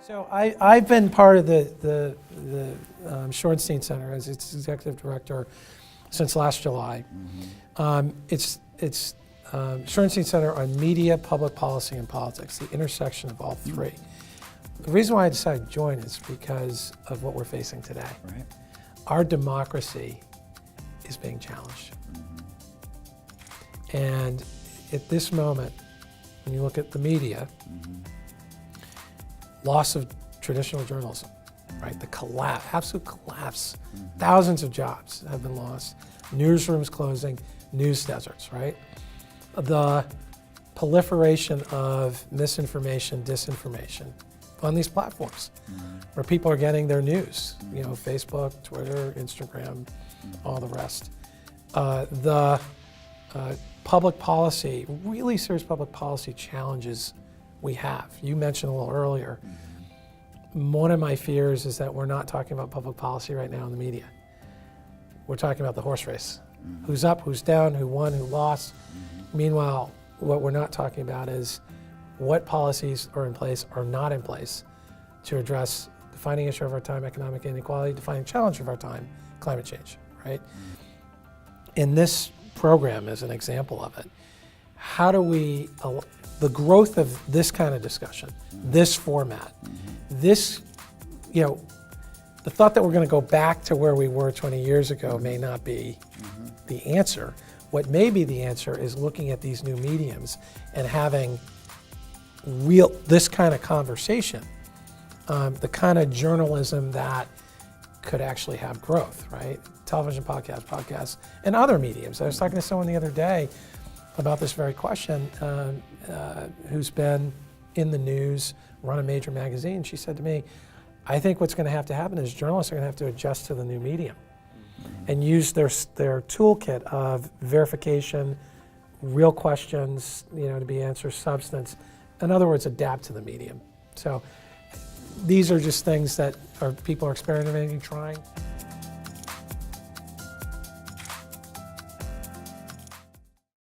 So I've been part of the Shorenstein Center as its executive director since last July. It's Shorenstein Center on Media, Public Policy, and Politics, the intersection of all three. The reason why I decided to join is because of what we're facing today. Right. Our democracy is being challenged. And at this moment, when you look at the media, loss of traditional journalism, right? The collapse, absolute collapse. Thousands of jobs have been lost. Newsrooms closing, news deserts, right? The proliferation of misinformation, disinformation on these platforms where people are getting their news, you know, Facebook, Twitter, Instagram, all the rest. The public policy, really serious public policy challenges we have. You mentioned a little earlier, one of my fears is that we're not talking about public policy right now in the media. We're talking about the horse race. Who's up, who's down, who won, who lost. Meanwhile, what we're not talking about is what policies are in place or not in place to address the defining issue of our time, economic inequality, defining challenge of our time, climate change, right? In this program, as an example of it, how do we, the growth of this kind of discussion, this format, this, you know, the thought that we're going to go back to where we were 20 years ago may not be the answer. What may be the answer is looking at these new mediums and having this kind of conversation, the kind of journalism that could actually have growth, right? Television podcasts, and other mediums. I was talking to someone the other day about this very question, who's been in the news, run a major magazine. She said to me, I think what's going to have to happen is journalists are going to have to adjust to the new medium and use their toolkit of verification, real questions, you know, to be answered, substance. In other words, adapt to the medium. So these are just things that people are experimenting, trying.